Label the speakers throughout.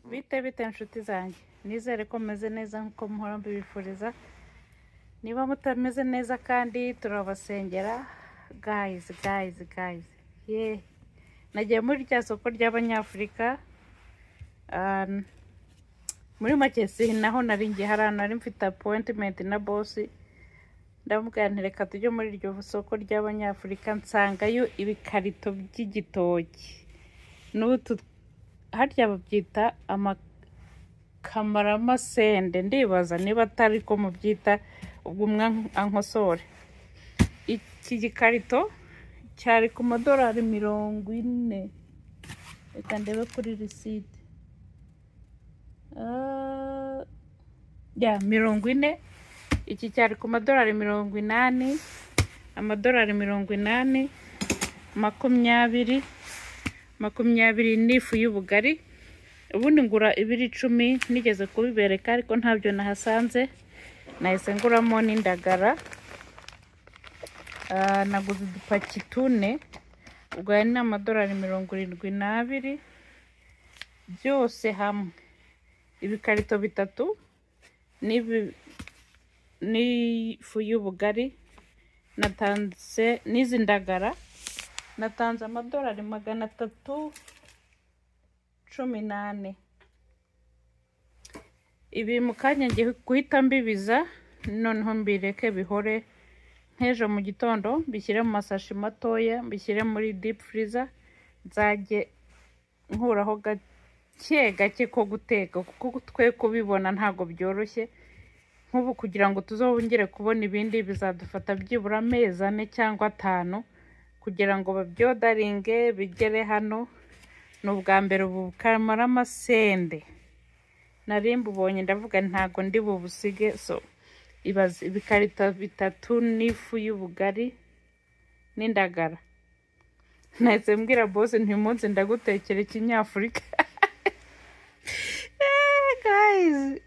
Speaker 1: Bite nshuti zanjye, nizere ko meze neza nkuko muhora mbibifuriza. Niba mutameze neza kandi turabasengera. Guys, nagiye muri rya soko ry'Abanyafurika. Muri make naho nari ngiye nari mfite appointment na boss. Ndamubwira nti reka tujye muri iryo soko ry'Abanyafurika, nsangayo ibikarito by'igitoki. N'utu harya babyita amakamamasende, ndibaza niba atari ko mubyita, ubwo ankosore. Iki gikarito cyari ku madolari 40. Reka ndebe kuri receipt. 40. Iki cyari ku madolari 80, amadolari 80, 20 n'ifu y'ubugari. Ubundi ngura ibiri 10, nigeze kubibereka ariko ntabyo nahasanze. Nahise nguramo n'indagara. Naguze udupaki 4, ubwo ari n'amadolari 72 byose hamwe. Ibikarito 3 n'ifu y'ubugari natanze, n'izi ndagara natanze amadolari 318. Ibi mukanya ngiye guhita mbibiza, noneho mbireke bihore. Nk'ejo mu gitondo mbishyire mu masashi matoya, mbishyire muri deep freezer, nzajye nkuraho gake ko guteka, kuko twe kubibona ntago byoroshye. Nk'ubu kugira ngo tuzongere kubona ibindi bizadufata byibura amezi 4 cyangwa 5 kugira ngo babyodaringe bigere hano. N'ubwa mbere ubu kamaramasende nari mbubonye, ndavuga ntago ndi bubusige. So ibaze ibikarito 3 n'ifu y'ubugari n'indagara. Nahise mbwira boss nti munsi ndagutekera ikinyafurika. Guys,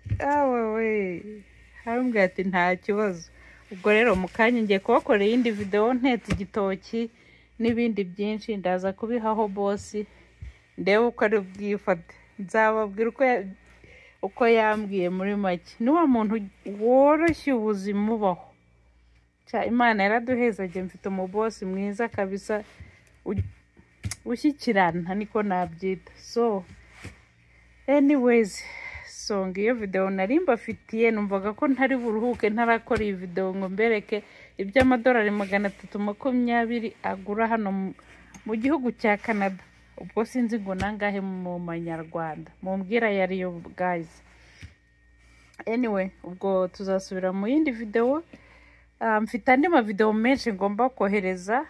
Speaker 1: harambwira ati nta kibazo. Ubwo rero mukanya ngiye kubakorera iyindi video ntetse igitoki n'ibindi byinshi, ndaza kubihaho boss ndebe uko ari bwifate. Nzababwira uko yambwiye muri make. Ni wa muntu woroshye ubuzima ubaho. Imana yaraduhezaje, mfite umubosi mwiza kabisa ushyikirana, niko nabyita. So anyways, so ngiyo video nari mbafitiye. Numvaga ko ntari buruhuke ntarakora iyi video ngo mbereke iby'amadolari 320 agura hano mu gihugu cya Canada. Ubwo sinzi ngo nangahe mu manyarwanda, mumbwira yariyo guys. Anyway, ubwo tuzasubira mu yindi video. Mfite andi video menshi ngomba kohereza.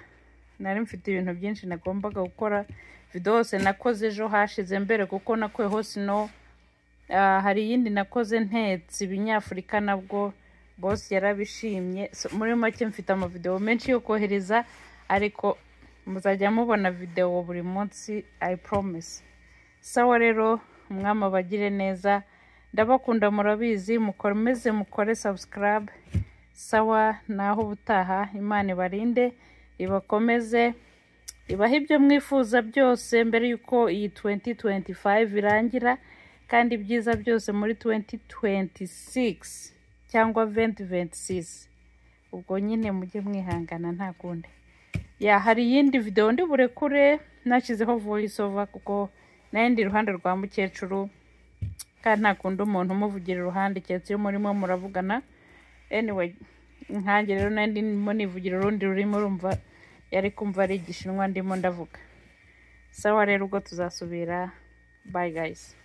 Speaker 1: Nari mfite ibintu byinshi nagombaga gukora. Video yose nakoze ejo hashize mbere, kuko nakweho sino hari yindi nakoze ntetse ibinyafurika, nabwo boss yarabishimye. So, muri make mfite video menshi yo kohereza, ariko muzajya mubona video buri munsi, I promise. Sawa rero, mwama bagire neza, ndabakunda murabizi, mukomeze mukore subscribe. Sawa, naho ubutaha. Imana ibarinde, ibakomeze, ibahe ibyo mwifuza byose mbere yuko iyi 2025 irangira, kandi byiza byose muri 2026 cyangwa 2026. Ubwo nyine mujye mwihangana nta kundi. Hari yindi video ndi burekure nashyizeho voice over, kuko nandi ruhande rwa mukecuru, kandi nta kundi umuntu umuvugira iruhande cyetse iyo murimo muravugana. Anyway, nkange rero nandi ndimo nivugira urundi rurimo, urumva yari kumva ari igishinwa ndimo ndavuga. Sawa rero, ubwo tuzasubira. Bye guys.